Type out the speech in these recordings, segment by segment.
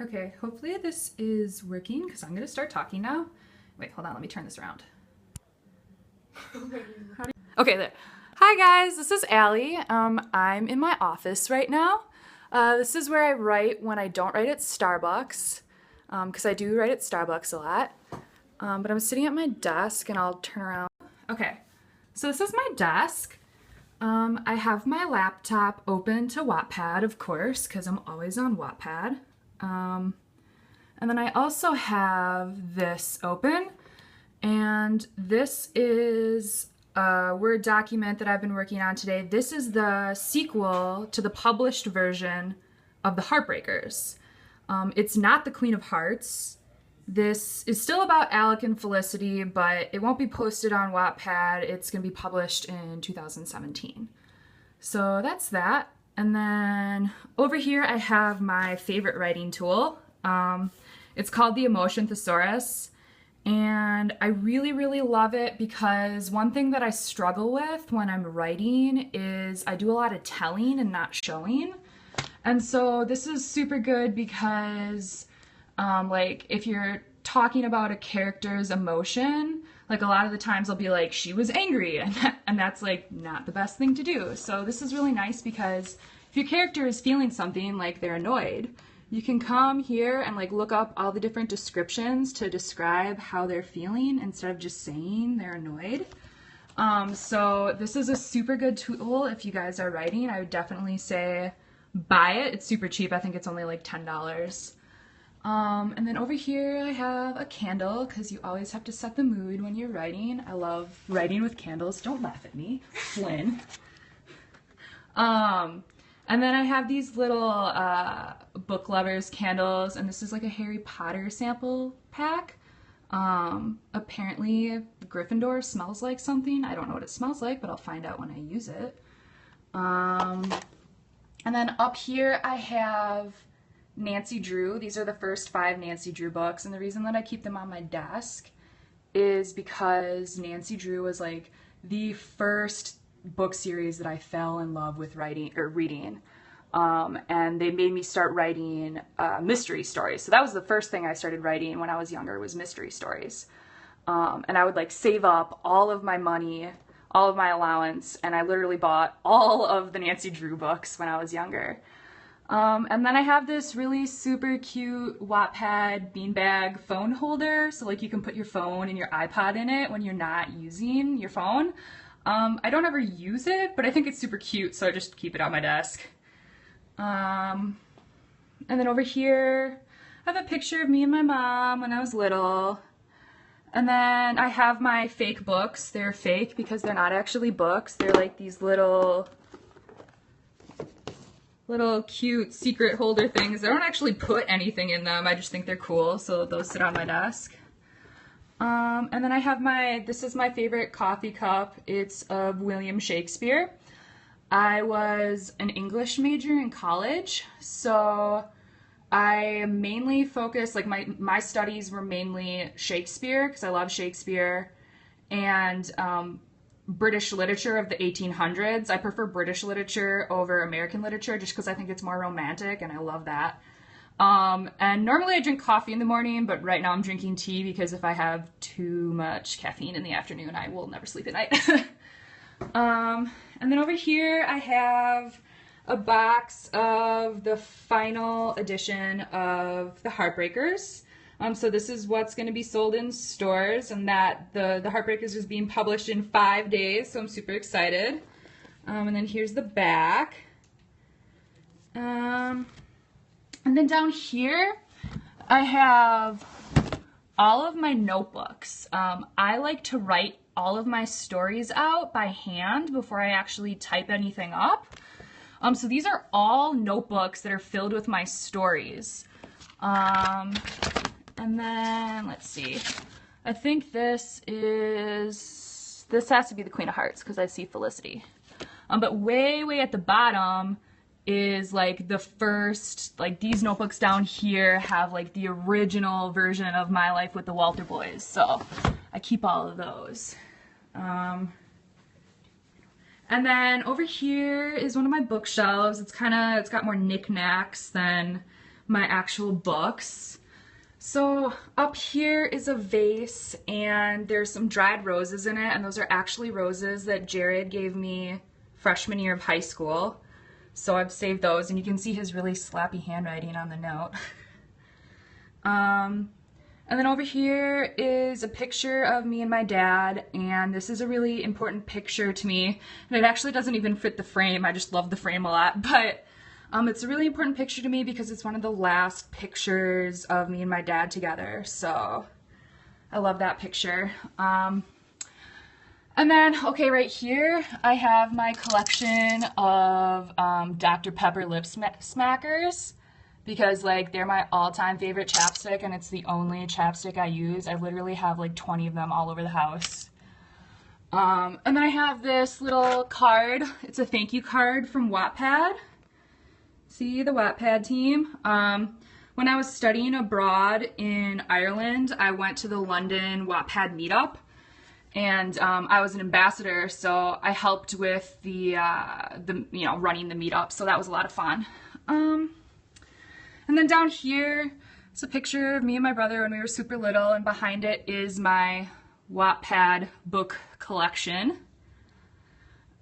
Okay, hopefully this is working because I'm going to start talking now. Wait, hold on, let me turn this around. Okay, there. Hi guys, this is Allie. I'm in my office right now. This is where I write when I don't write at Starbucks, because I do write at Starbucks a lot. But I'm sitting at my desk and I'll turn around. Okay, so this is my desk. I have my laptop open to Wattpad, of course, because I'm always on Wattpad. And then I also have this open, and this is a Word document that I've been working on today. This is the sequel to the published version of The Heartbreakers. It's not The Queen of Hearts. This is still about Alec and Felicity, but it won't be posted on Wattpad. It's going to be published in 2017. So that's that. And then over here I have my favorite writing tool. It's called the Emotion Thesaurus. And I really, really love it because one thing that I struggle with when I'm writing is I do a lot of telling and not showing. And so this is super good because like if you're talking about a character's emotion, like a lot of the times I'll be like, she was angry, and that's like not the best thing to do. So this is really nice because if your character is feeling something like they're annoyed, you can come here and like look up all the different descriptions to describe how they're feeling instead of just saying they're annoyed. So this is a super good tool if you guys are writing. I would definitely say buy it. It's super cheap. I think it's only like $10. And then over here I have a candle because you always have to set the mood when you're writing. I love writing with candles. Don't laugh at me, Flynn. And then I have these little book lovers candles, and this is like a Harry Potter sample pack. Apparently Gryffindor smells like something. I don't know what it smells like, but I'll find out when I use it. And then up here I have Nancy Drew. These are the first 5 Nancy Drew books, and the reason that I keep them on my desk is because Nancy Drew was like the first book series that I fell in love with reading. And they made me start writing mystery stories. So that was the first thing I started writing when I was younger, was mystery stories. And I would like save up all of my money, all of my allowance, and I literally bought all of the Nancy Drew books when I was younger. And then I have this really super cute Wattpad beanbag phone holder. So like you can put your phone and your iPod in it when you're not using your phone. I don't ever use it, but I think it's super cute, so I just keep it on my desk. And then over here, I have a picture of me and my mom when I was little. And then I have my fake books. They're fake because they're not actually books. They're like these little cute secret holder things. I don't actually put anything in them. I just think they're cool, so those sit on my desk. And then I have this is my favorite coffee cup. It's of William Shakespeare. I was an English major in college, so I mainly focused, like my studies were mainly Shakespeare, because I love Shakespeare, and British literature of the 1800s. I prefer British literature over American literature just because I think it's more romantic, and I love that. And normally I drink coffee in the morning, but right now I'm drinking tea because if I have too much caffeine in the afternoon, I will never sleep at night. And then over here I have a box of the final edition of The Heartbreakers. So this is what's going to be sold in stores, and that the Heartbreakers is being published in 5 days, so I'm super excited. And then here's the back. And then down here I have all of my notebooks. I like to write all of my stories out by hand before I actually type anything up. So these are all notebooks that are filled with my stories. And then, let's see, I think this has to be the Queen of Hearts because I see Felicity. But way at the bottom is like the first, like these notebooks down here have like the original version of My Life with the Walter Boys. So I keep all of those. And then over here is one of my bookshelves. It's got more knickknacks than my actual books. So up here is a vase, and there's some dried roses in it, and those are actually roses that Jared gave me freshman year of high school. So I've saved those, and you can see his really slappy handwriting on the note. And then over here is a picture of me and my dad, and this is a really important picture to me, and it actually doesn't even fit the frame. I just love the frame a lot, but it's a really important picture to me because it's one of the last pictures of me and my dad together, so I love that picture. And then, okay, right here I have my collection of Dr. Pepper lip smackers, because like they're my all-time favorite chapstick, and it's the only chapstick I use. I literally have like 20 of them all over the house. And then I have this little card. It's a thank you card from Wattpad. See, the Wattpad team. When I was studying abroad in Ireland, I went to the London Wattpad meetup, and I was an ambassador, so I helped with the running the meetup, so that was a lot of fun. And then down here, it's a picture of me and my brother when we were super little, and behind it is my Wattpad book collection.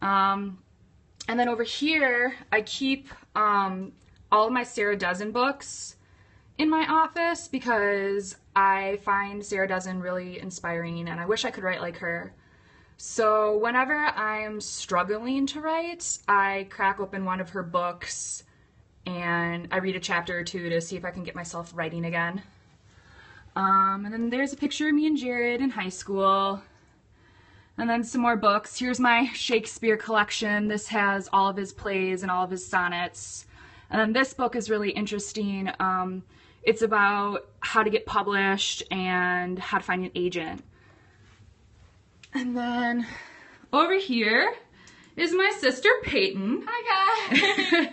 And then over here, I keep all of my Sarah Dessen books in my office because I find Sarah Dessen really inspiring, and I wish I could write like her. So whenever I'm struggling to write, I crack open one of her books and I read a chapter or two to see if I can get myself writing again. And then there's a picture of me and Jared in high school. And then some more books. Here's my Shakespeare collection. This has all of his plays and all of his sonnets. And then this book is really interesting. It's about how to get published and how to find an agent. And then over here is my sister Peyton. Hi guys!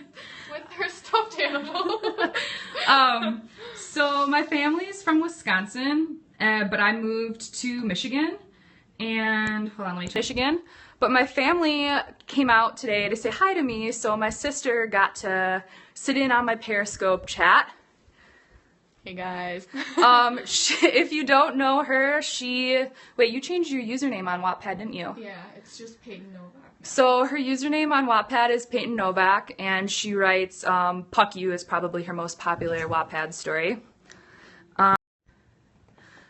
With her stuffed animal. So my family's from Wisconsin, but I moved to Michigan. And hold on, let me Michigan. But my family came out today to say hi to me, so my sister got to sit in on my Periscope chat. Hey guys. If you don't know her, wait, you changed your username on Wattpad, didn't you? Yeah, it's just Peyton Novak. So her username on Wattpad is Peyton Novak, and she writes Puck You is probably her most popular Wattpad story.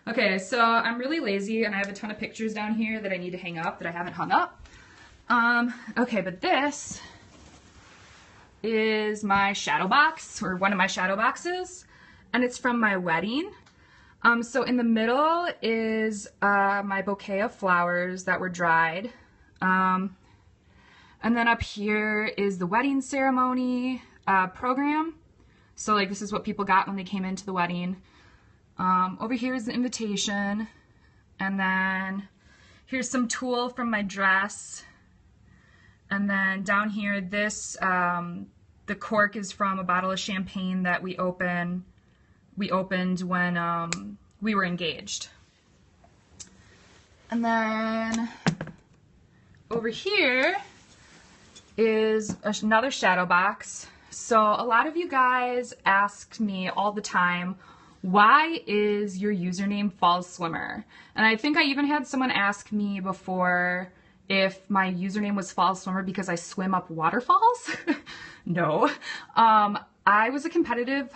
Okay, so I'm really lazy, and I have a ton of pictures down here that I need to hang up that I haven't hung up. Okay, but this is my shadow box, or one of my shadow boxes, and it's from my wedding. So in the middle is my bouquet of flowers that were dried. And then up here is the wedding ceremony program. So like this is what people got when they came into the wedding. Over here is the invitation. And then here's some tulle from my dress. And then down here, this, the cork is from a bottle of champagne that we opened when we were engaged. And then over here is another shadow box. So a lot of you guys ask me all the time, why is your username Falls Swimmer? And I think I even had someone ask me before if my username was Falls Swimmer because I swim up waterfalls. No. I was a competitive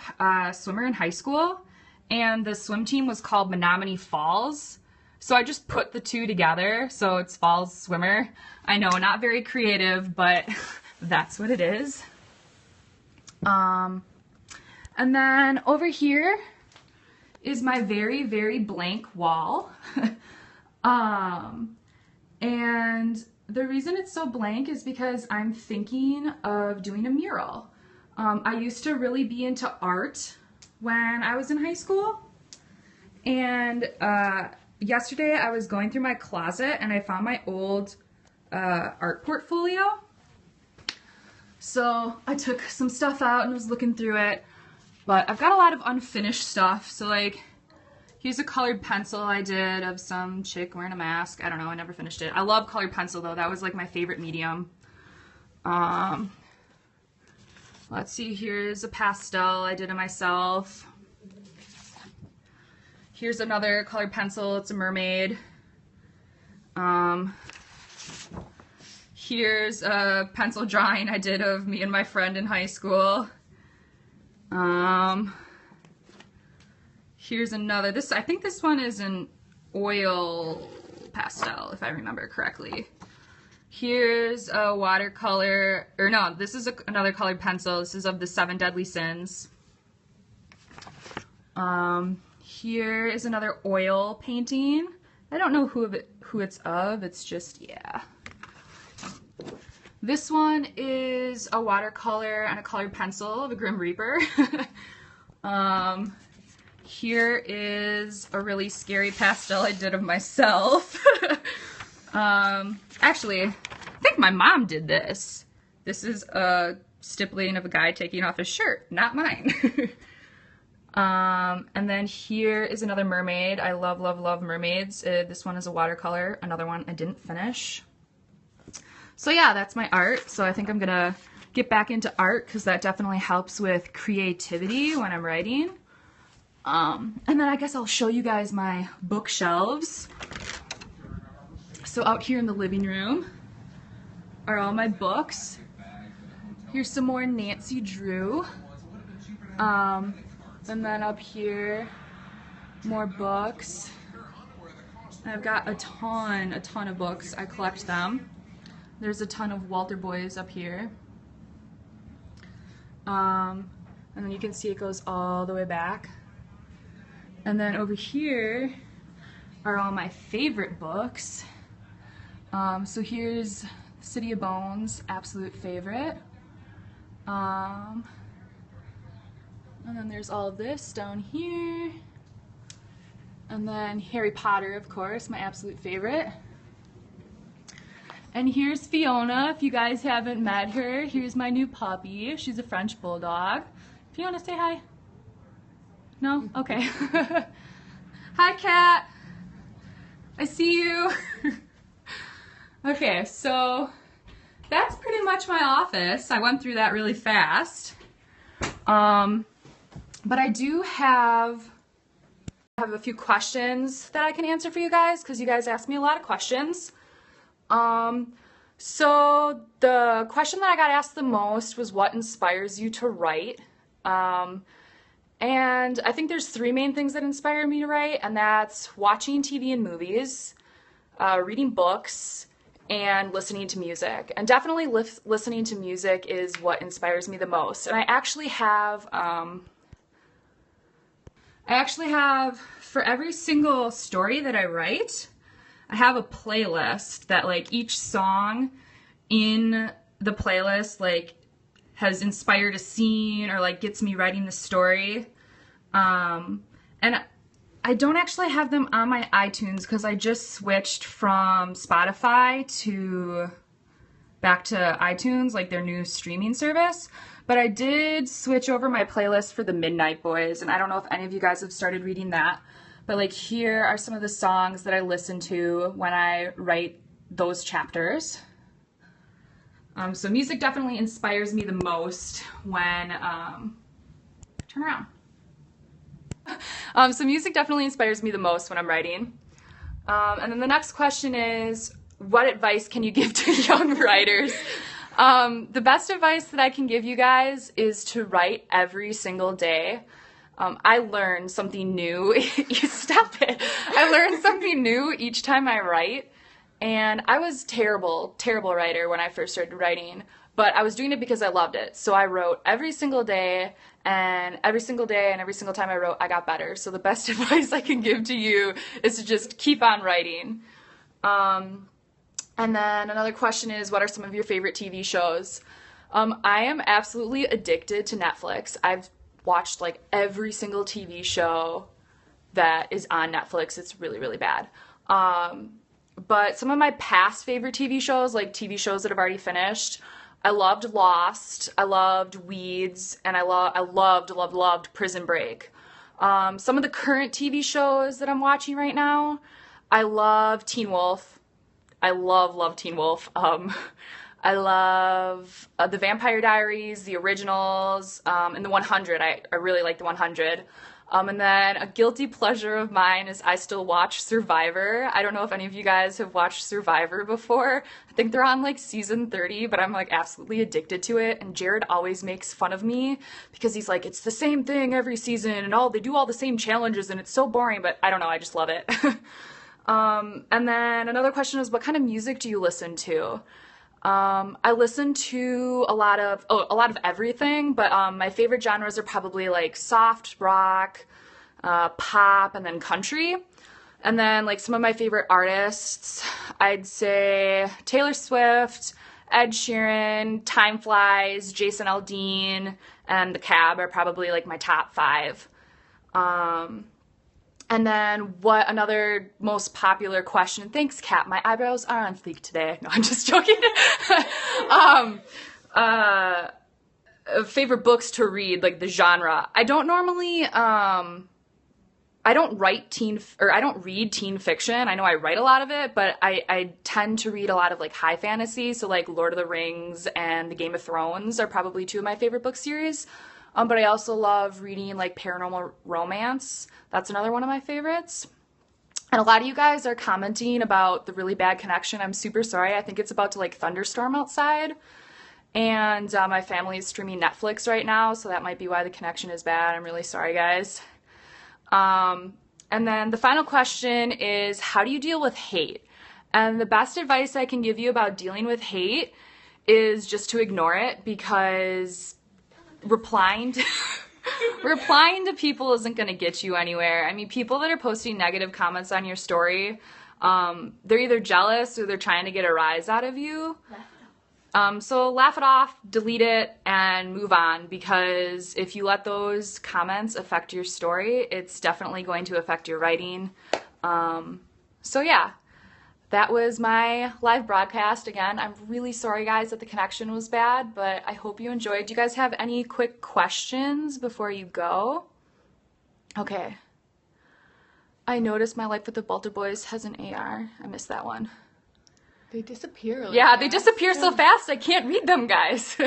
swimmer in high school, and the swim team was called Menominee Falls. So I just put the two together, so it's Falls Swimmer. I know, not very creative, but that's what it is. And then over here is my very, very blank wall. And the reason it's so blank is because I'm thinking of doing a mural. I used to really be into art when I was in high school, and yesterday I was going through my closet and I found my old art portfolio. So I took some stuff out and was looking through it, but I've got a lot of unfinished stuff. So like, here's a colored pencil I did of some chick wearing a mask. I don't know, I never finished it. I love colored pencil though, that was like my favorite medium. Let's see, here's a pastel I did it myself. Here's another colored pencil, it's a mermaid. Here's a pencil drawing I did of me and my friend in high school. Here's another, I think this one is an oil pastel, if I remember correctly. Here's a watercolor, or no, this is another colored pencil. This is of the 7 Deadly Sins. Here is another oil painting. I don't know who it's of, it's just, yeah. This one is a watercolor and a colored pencil of a Grim Reaper. Here is a really scary pastel I did of myself. Actually, I think my mom did this. This is a stippling of a guy taking off his shirt, not mine. And then here is another mermaid. I love, love, love mermaids. This one is a watercolor. Another one I didn't finish. So yeah, that's my art. So I think I'm gonna get back into art because that definitely helps with creativity when I'm writing. And then I guess I'll show you guys my bookshelves. So out here in the living room are all my books. Here's some more Nancy Drew. And then up here, more books. I've got a ton of books. I collect them. There's a ton of Walter Boys up here. And then you can see it goes all the way back. And then over here are all my favorite books. So here's City of Bones, absolute favorite. And then there's all of this down here. And then Harry Potter, of course, my absolute favorite. And here's Fiona, if you guys haven't met her. Here's my new puppy. She's a French bulldog. Fiona, say hi. No? Okay. Hi, cat. I see you. Okay, so that's pretty much my office. I went through that really fast. But I do have a few questions that I can answer for you guys because you guys asked me a lot of questions. So the question that I got asked the most was what inspires you to write? And I think there's 3 main things that inspire me to write, and that's watching TV and movies, reading books, and listening to music. And definitely listening to music is what inspires me the most. And I actually have for every single story that I write, I have a playlist that like each song in the playlist like has inspired a scene or like gets me writing the story. And I don't actually have them on my iTunes because I just switched from Spotify back to iTunes, like their new streaming service. But I did switch over my playlist for the Midnight Boys, and I don't know if any of you guys have started reading that. But like here are some of the songs that I listen to when I write those chapters. So music definitely inspires me the most when, turn around. So music definitely inspires me the most when I'm writing. And then the next question is, what advice can you give to young writers? The best advice that I can give you guys is to write every single day. I learn something new. You stop it. I learn something new each time I write. And I was terrible writer when I first started writing, but I was doing it because I loved it. So I wrote every single day, and every single time I wrote, I got better. So the best advice I can give to you is to just keep on writing. And then another question is, what are some of your favorite TV shows? I am absolutely addicted to Netflix. I've watched like every single TV show that is on Netflix. It's really, really bad. But some of my past favorite TV shows, like TV shows that have already finished, I loved Lost, I loved Weeds, and I loved Prison Break. Some of the current TV shows that I'm watching right now, I love Teen Wolf. I love Teen Wolf. I love the Vampire Diaries, the originals, and the 100. I really like the 100. And then a guilty pleasure of mine is I still watch Survivor. I don't know if any of you guys have watched Survivor before. I think they're on like season 30, but I'm like absolutely addicted to it. And Jared always makes fun of me because he's like, it's the same thing every season and they do all the same challenges and it's so boring, but I don't know, I just love it. And then another question is, what kind of music do you listen to? I listen to a lot of everything, but my favorite genres are probably like soft rock, pop, and then country. And then like some of my favorite artists, I'd say Taylor Swift, Ed Sheeran, Time Flies, Jason Aldean, and The Cab are probably like my top 5. And then what another most popular question, thanks Kat, my eyebrows are on fleek today. No, I'm just joking. Favorite books to read, like the genre. I don't normally, I don't read teen fiction. I know I write a lot of it, but I tend to read a lot of like high fantasy. So like Lord of the Rings and the Game of Thrones are probably 2 of my favorite book series. But I also love reading like paranormal romance. That's another one of my favorites. And a lot of you guys are commenting about the really bad connection. I'm super sorry. I think it's about to like thunderstorm outside. And my family is streaming Netflix right now, so that might be why the connection is bad. I'm really sorry, guys. And then the final question is, how do you deal with hate? And the best advice I can give you about dealing with hate is just to ignore it, because replying to people isn't going to get you anywhere. I mean, people that are posting negative comments on your story, they're either jealous or they're trying to get a rise out of you. So laugh it off, delete it, and move on, because if you let those comments affect your story, it's definitely going to affect your writing. So yeah. That was my live broadcast. Again, I'm really sorry, guys, that the connection was bad, but I hope you enjoyed. Do you guys have any quick questions before you go? Okay. I noticed My Life with the Balta Boys has an AR. I missed that one. They disappear. They disappear so fast, I can't read them, guys.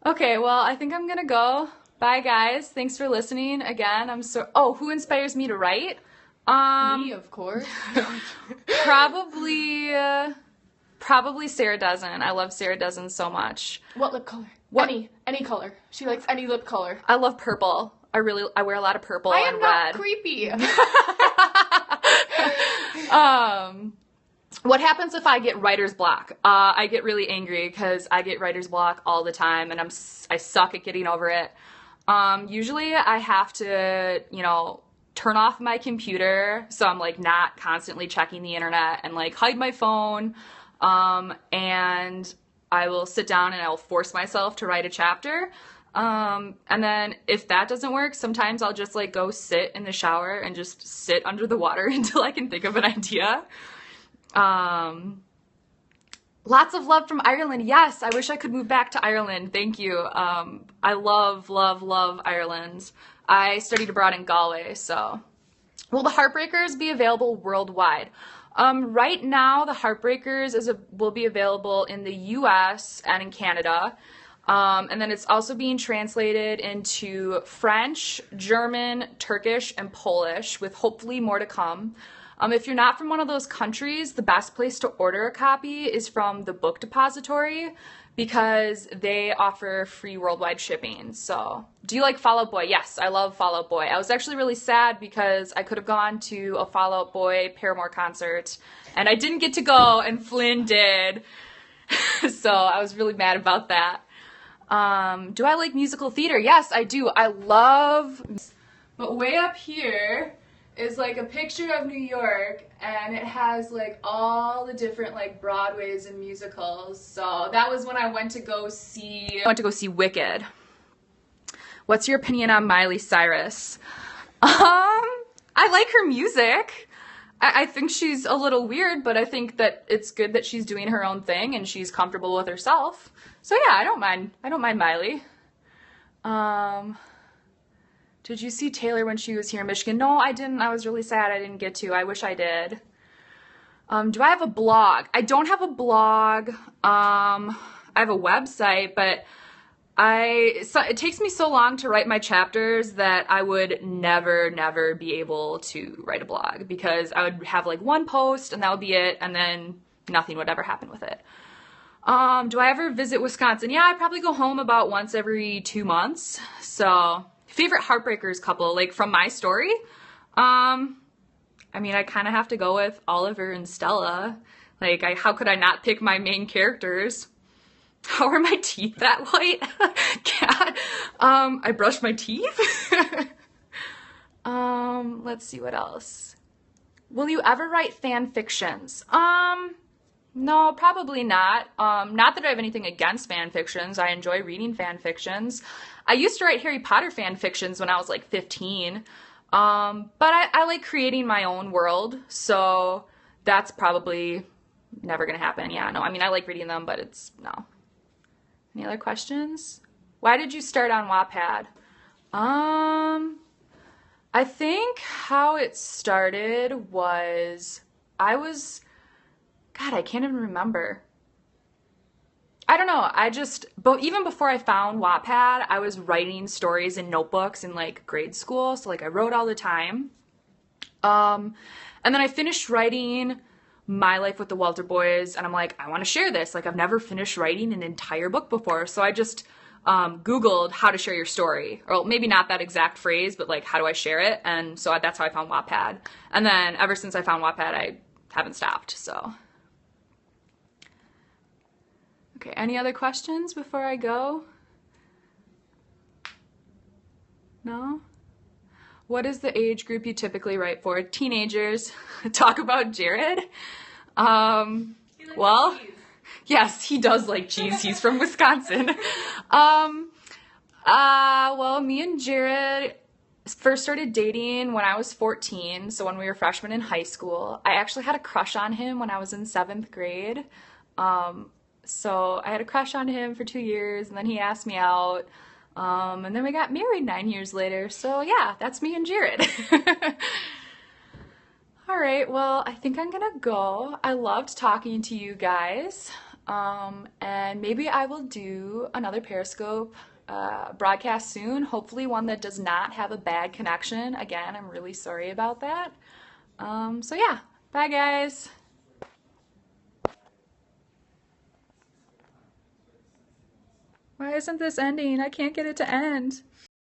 Okay, well, I think I'm gonna go. Bye, guys. Thanks for listening. Again, who inspires me to write? Me, of course. Probably Sarah Dessen. I love Sarah Dessen so much. What lip color? Any color. She likes any lip color. I love purple. I wear a lot of purple and red. I am not creepy. What happens if I get writer's block? I get really angry because I get writer's block all the time, and I suck at getting over it. Usually I have to, turn off my computer, so I'm like not constantly checking the internet, and like hide my phone, and I will sit down and I will force myself to write a chapter, and then if that doesn't work, sometimes I'll just like go sit in the shower and just sit under the water until I can think of an idea. Lots of love from Ireland. Yes, I wish I could move back to Ireland. Thank you. I love, love, love Ireland. I studied abroad in Galway, so. Will the Heartbreakers be available worldwide? Right now, the Heartbreakers will be available in the US and in Canada. And then it's also being translated into French, German, Turkish, and Polish, with hopefully more to come. If you're not from one of those countries, the best place to order a copy is from the Book Depository, because they offer free worldwide shipping. So, do you like Fall Out Boy? Yes, I love Fall Out Boy. I was actually really sad because I could have gone to a Fall Out Boy Paramore concert, and I didn't get to go, and Flynn did. So I was really mad about that. Do I like musical theater? Yes, I do. I love... But way up here is like a picture of New York, and it has like all the different like Broadways and musicals. So that was when I went to go see Wicked. What's your opinion on Miley Cyrus? I like her music. I think she's a little weird, but I think that it's good that she's doing her own thing and she's comfortable with herself. So yeah, I don't mind Miley. Did you see Taylor when she was here in Michigan? No, I didn't. I was really sad I didn't get to. I wish I did. Do I have a blog? I don't have a blog. I have a website, but it takes me so long to write my chapters that I would never be able to write a blog because I would have like one post and that would be it, and then nothing would ever happen with it. Do I ever visit Wisconsin? Yeah, I probably go home about once every 2 months. So, favorite Heartbreakers couple, like from my story? I mean, I kind of have to go with Oliver and Stella. Like, how could I not pick my main characters? How are my teeth that white? Cat. I brushed my teeth. Let's see what else. Will you ever write fan fictions? No, probably not. Not that I have anything against fan fictions. I enjoy reading fan fictions. I used to write Harry Potter fan fictions when I was like 15. But I like creating my own world, so that's probably never gonna happen. Yeah, no, I mean, I like reading them, but no. Any other questions? Why did you start on Wattpad? I think how it started was, God, I can't even remember. I don't know, but even before I found Wattpad, I was writing stories in notebooks in like grade school, so like I wrote all the time. And then I finished writing My Life with the Walter Boys, and I'm like, I want to share this. Like, I've never finished writing an entire book before, so I just Googled how to share your story, or maybe not that exact phrase, but like, how do I share it? And so that's how I found Wattpad. And then ever since I found Wattpad, I haven't stopped, so. Okay, any other questions before I go? No? What is the age group you typically write for? Teenagers. Talk about Jared. Well, cheese. Yes, he does like cheese. He's from Wisconsin. Well, me and Jared first started dating when I was 14, so when we were freshmen in high school. I actually had a crush on him when I was in 7th grade. So I had a crush on him for 2 years, and then he asked me out. And then we got married 9 years later. So yeah, that's me and Jared. All right, well, I think I'm gonna go. I loved talking to you guys. And maybe I will do another Periscope broadcast soon. Hopefully one that does not have a bad connection. Again, I'm really sorry about that. So yeah, bye guys. Why isn't this ending? I can't get it to end.